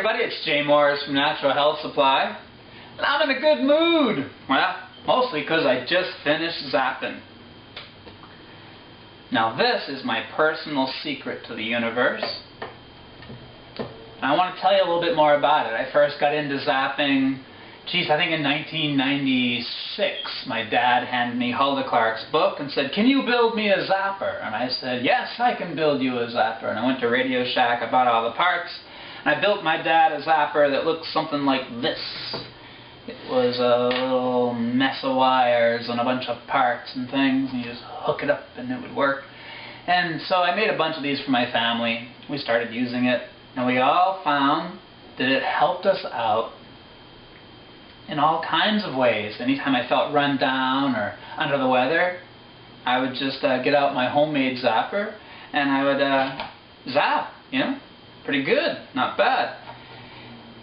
everybody, it's Jay Morris from Natural Health Supply, and I'm in a good mood. Well, mostly because I just finished zapping. Now this is my personal secret to the universe. I want to tell you a little bit more about it. I first got into zapping, I think in 1996. My dad handed me Hulda Clark's book and said, "Can you build me a zapper?" And I said, "Yes, I can build you a zapper." And I went to Radio Shack, I bought all the parts, and I built my dad a zapper that looked something like this. It was a little mess of wires and a bunch of parts and things, and you just hook it up and it would work. And so I made a bunch of these for my family. We started using it, and we all found that it helped us out in all kinds of ways. Anytime I felt run down or under the weather, I would just get out my homemade zapper and I would zap, you know, pretty good, not bad.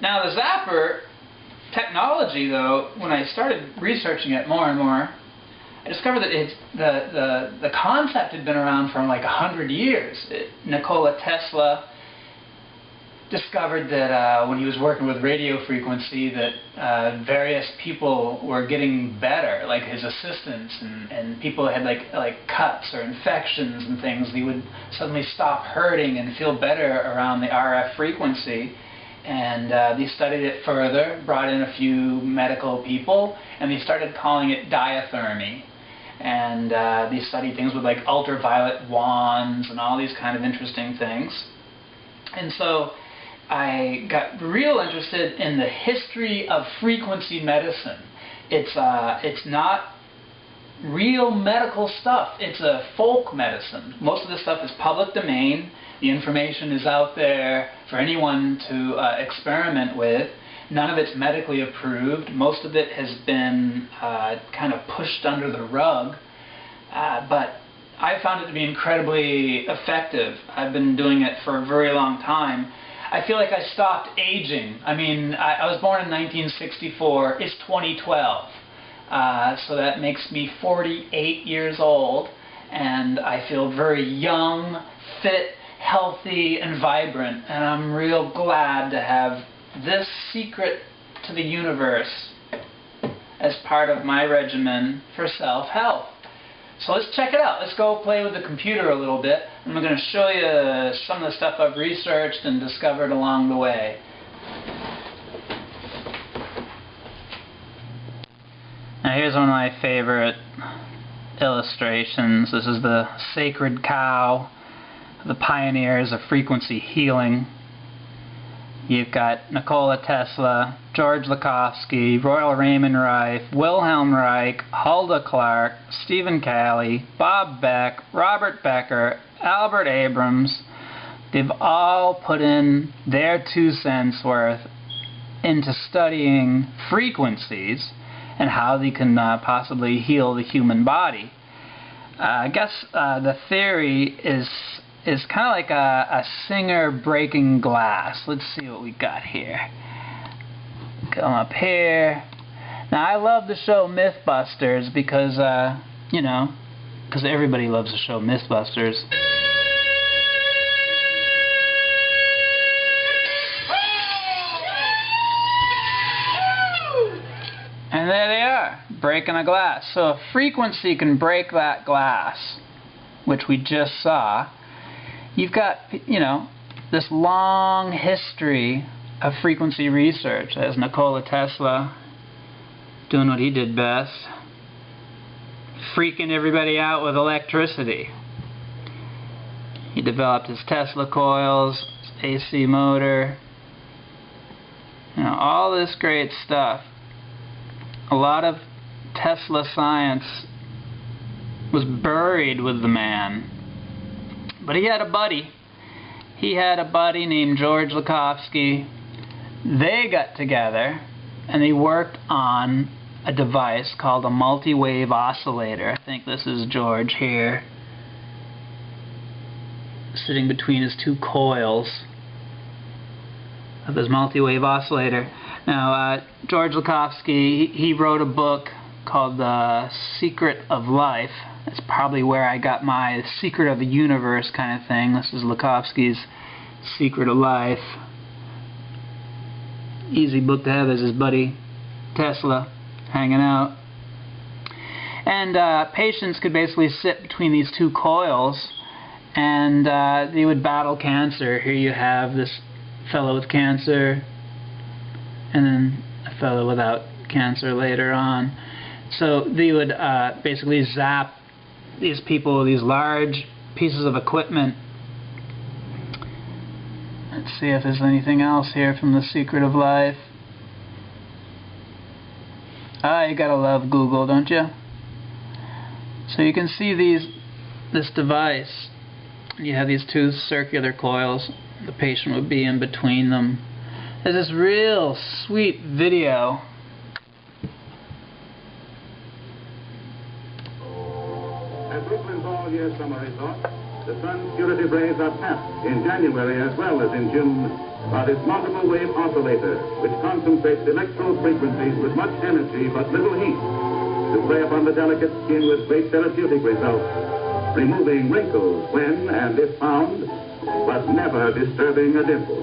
Now the zapper technology, though, when I started researching it more and more, I discovered that the concept had been around for like 100 years. Nikola Tesla discovered that when he was working with radio frequency that various people were getting better, like his assistants, and people had like cuts or infections and things. They would suddenly stop hurting and feel better around the RF frequency. And they studied it further, brought in a few medical people, and they started calling it diathermy. And they studied things with like ultraviolet wands and all these kind of interesting things. And so I got real interested in the history of frequency medicine. It's not real medical stuff. It's a folk medicine. Most of this stuff is public domain. The information is out there for anyone to experiment with. None of it's medically approved. Most of it has been kind of pushed under the rug. But I found it to be incredibly effective. I've been doing it for a very long time. I feel like I stopped aging. I mean, I was born in 1964. It's 2012. So that makes me 48 years old. And I feel very young, fit, healthy, and vibrant. And I'm real glad to have this secret to the universe as part of my regimen for self-health. So let's check it out. Let's go play with the computer a little bit. I'm going to show you some of the stuff I've researched and discovered along the way. Now here's one of my favorite illustrations. This is the sacred cow, the pioneers of frequency healing. You've got Nikola Tesla, George Lakhovsky, Royal Raymond Rife, Wilhelm Reich, Hulda Clark, Stephen Calley, Bob Beck, Robert Becker, Albert Abrams. They've all put in their 2 cents worth into studying frequencies and how they can possibly heal the human body. I guess the theory is kind of like a singer breaking glass. Let's see what we got here. Come up here. Now I love the show Mythbusters because, you know, because everybody loves the show Mythbusters. And there they are, breaking a glass. So a frequency can break that glass, which we just saw. You've got, you know, this long history of frequency research. There's Nikola Tesla doing what he did best, freaking everybody out with electricity. He developed his Tesla coils, his AC motor, you know, all this great stuff. A lot of Tesla science was buried with the man. But he had a buddy. He had a buddy named George Lakhovsky. They got together and they worked on a device called a multi-wave oscillator. I think this is George here, sitting between his 2 coils of his multi-wave oscillator. Now, George Lakhovsky, he wrote a book called The Secret of Life. That's probably where I got my Secret of the Universe kind of thing. This is Lakhovsky's Secret of Life. easy book to have as his buddy Tesla hanging out. And patients could basically sit between these two coils, and they would battle cancer. Here you have this fellow with cancer, and then a fellow without cancer later on. So they would basically zap these people with these large pieces of equipment. Let's see if there's anything else here from The Secret of Life. Ah, you gotta love Google, don't you? So you can see this device. You have these two circular coils. The patient would be in between them. There's this real sweet video. At Brooklyn's all-year summer resort, the sun's curative rays are tapped in January as well as in June by this multiple wave oscillator, which concentrates electrode frequencies with much energy but little heat, to play upon the delicate skin with great therapeutic results, removing wrinkles when and if found, but never disturbing a dimple.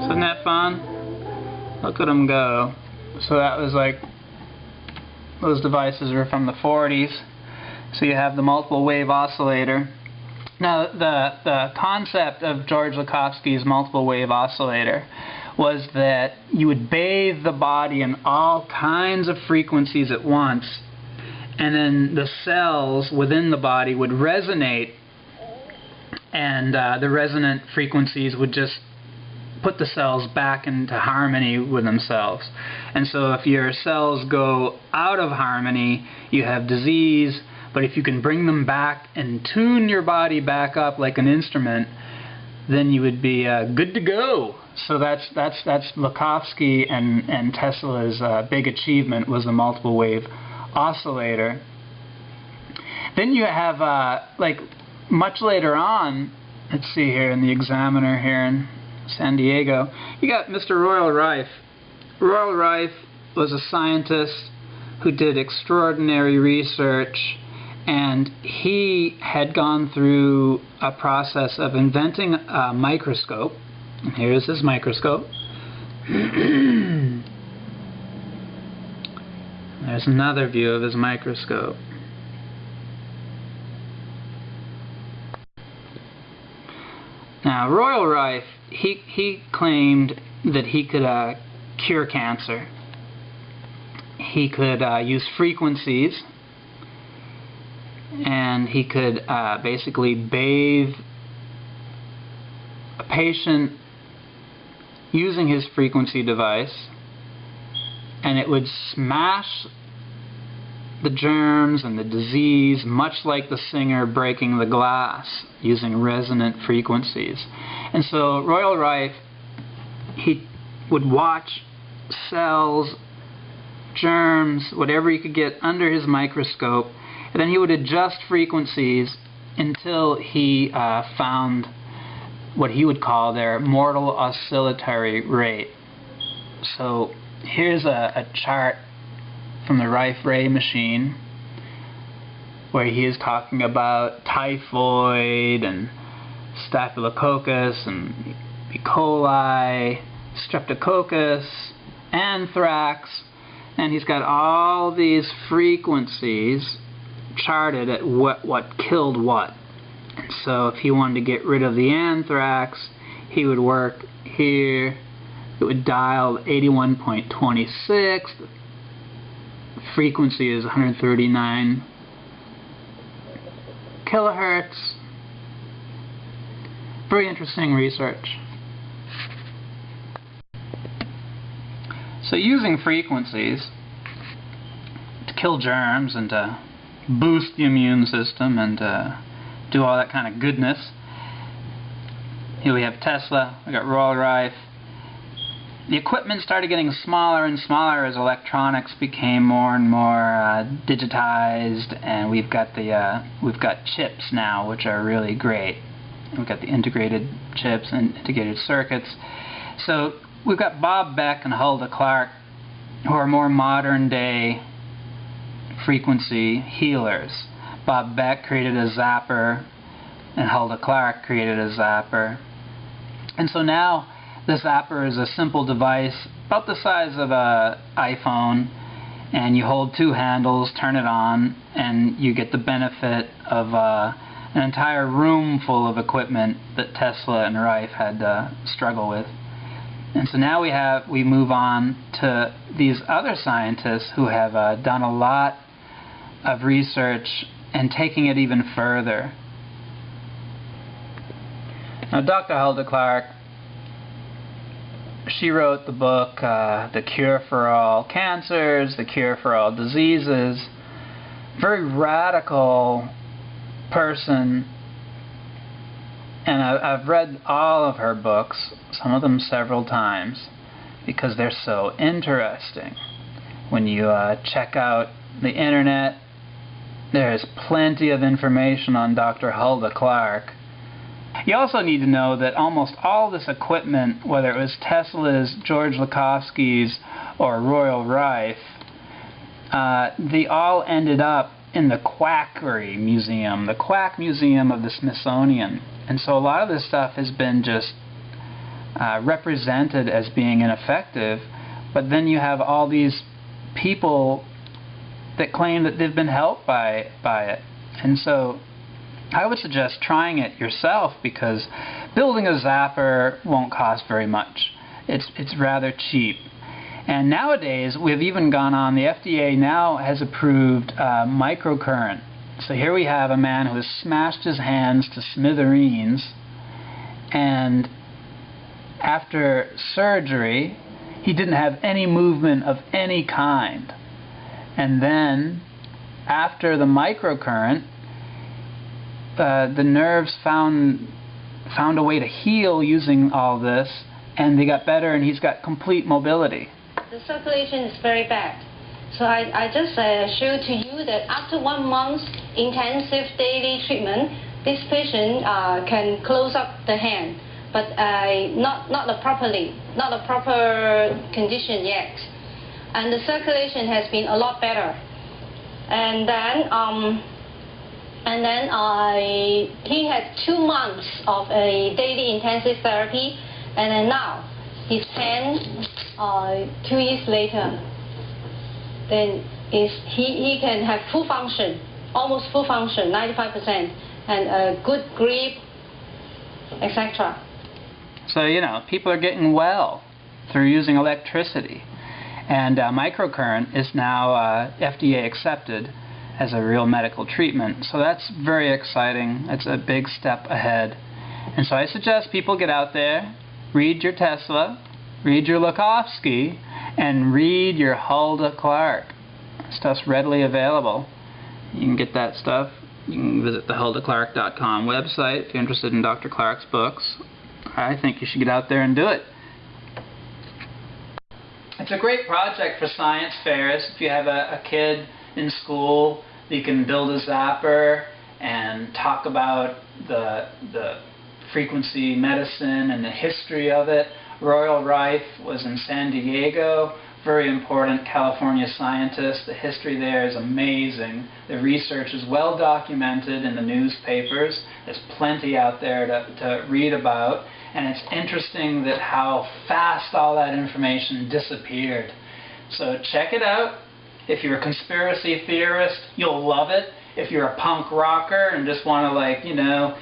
Isn't that fun? Look at them go. So that was like, those devices were from the 40s. So you have the multiple wave oscillator. Now the concept of George Lakhovsky's multiple wave oscillator was that you would bathe the body in all kinds of frequencies at once, and then the cells within the body would resonate, and the resonant frequencies would just put the cells back into harmony with themselves. And so if your cells go out of harmony, you have disease. But if you can bring them back and tune your body back up like an instrument, then you would be good to go. So that's Lakhovsky and Tesla's big achievement, was the multiple wave oscillator. Then you have like much later on, let's see here in the Examiner here in San Diego, you got Mr. Royal Rife. Royal Rife was a scientist who did extraordinary research, and he had gone through a process of inventing a microscope. And here's his microscope. There's another view of his microscope. Now, Royal Rife, he claimed that he could cure cancer. He could use frequencies, and he could basically bathe a patient using his frequency device, and it would smash the germs and the disease, much like the singer breaking the glass using resonant frequencies. And so Royal Rife, he would watch cells, germs, whatever he could get under his microscope, and then he would adjust frequencies until he found what he would call their mortal oscillatory rate. So here's a chart from the Rife Ray machine where he is talking about typhoid and staphylococcus and E. coli, streptococcus, anthrax, and he's got all these frequencies charted at what killed what. So if he wanted to get rid of the anthrax, he would work here. It would dial 81.26. The frequency is 139 kilohertz. Very interesting research. So using frequencies to kill germs and to boost the immune system and do all that kind of goodness. Here we have Tesla, we got Royal Rife. The equipment started getting smaller and smaller as electronics became more and more digitized, and we've got chips now, which are really great. We've got the integrated chips and integrated circuits. So we've got Bob Beck and Hulda Clark, who are more modern day frequency healers. Bob Beck created a zapper, and Hulda Clark created a zapper. And so now The Zapper is a simple device about the size of an iPhone, and you hold two handles, turn it on, and you get the benefit of an entire room full of equipment that Tesla and Rife had to struggle with. And so now we move on to these other scientists who have done a lot of research and taking it even further. Now, Dr. Hulda Clark, she wrote the book, The Cure for All Cancers, The Cure for All Diseases. Very radical person, and I've read all of her books, some of them several times, because they're so interesting. When you check out the internet, there's plenty of information on Dr. Hulda Clark. You also need to know that almost all this equipment, whether it was Tesla's, George Lakhovsky's, or Royal Rife, they all ended up in the Quackery Museum, the Quack Museum of the Smithsonian. And so a lot of this stuff has been just represented as being ineffective, but then you have all these people that claim that they've been helped by it. And so I would suggest trying it yourself, because building a zapper won't cost very much. It's rather cheap. And nowadays, we've even gone on, the FDA now has approved microcurrent. So here we have a man who has smashed his hands to smithereens, and after surgery, he didn't have any movement of any kind. And then, after the microcurrent, the nerves found a way to heal using all this, and they got better, and he's got complete mobility. The circulation is very bad. So I just show to you that after 1 month intensive daily treatment, this patient can close up the hand, but not a proper condition yet. And the circulation has been a lot better. And then he had 2 months of a daily intensive therapy, and then now his hand 2 years later, then he can have full function, almost full function, 95%, and a good grip, etc. So, you know, people are getting well through using electricity. And microcurrent is now FDA accepted as a real medical treatment. So that's very exciting. It's a big step ahead. And so I suggest people get out there, read your Tesla, read your Lakhovsky, and read your Hulda Clark. Stuff's readily available. You can get that stuff. You can visit the HuldaClark.com website if you're interested in Dr. Clark's books. I think you should get out there and do it. It's a great project for science fairs. If you have a kid in school, you can build a zapper and talk about the frequency medicine and the history of it. Royal Rife was in San Diego, very important California scientist. The history there is amazing. The research is well documented in the newspapers. There's plenty out there to read about. And it's interesting that how fast all that information disappeared. So check it out. If you're a conspiracy theorist, you'll love it. If you're a punk rocker and just want to, like, you know,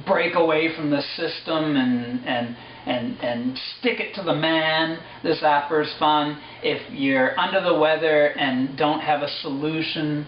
break away from the system and stick it to the man, the Zapper's fun. If you're under the weather and don't have a solution,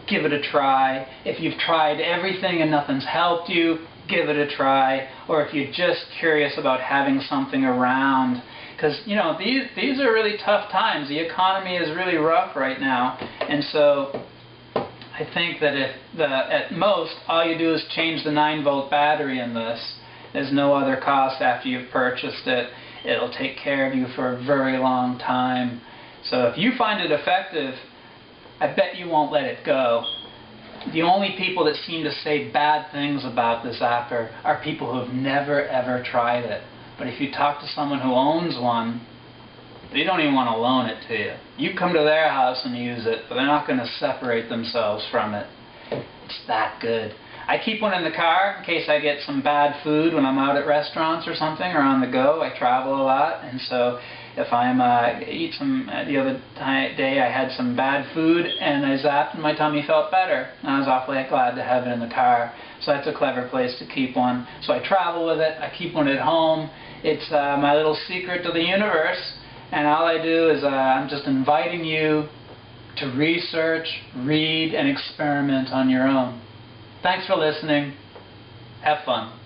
give it a try. If you've tried everything and nothing's helped you, give it a try. Or if you're just curious about having something around, because, you know, these are really tough times. The economy is really rough right now, and so I think that if at most all you do is change the 9-volt battery in this, there's no other cost after you've purchased it. It'll take care of you for a very long time. So if you find it effective, I bet you won't let it go. The only people that seem to say bad things about the Zapper are people who have never ever tried it. But if you talk to someone who owns one, they don't even want to loan it to you. You come to their house and use it, but they're not going to separate themselves from it. It's that good. I keep one in the car in case I get some bad food when I'm out at restaurants or something, or on the go. I travel a lot, and so if I'm eat some, the other day I had some bad food and I zapped and my tummy felt better. And I was awfully glad to have it in the car. So that's a clever place to keep one. So I travel with it. I keep one at home. It's my little secret to the universe. And all I do is I'm just inviting you to research, read, and experiment on your own. Thanks for listening. Have fun.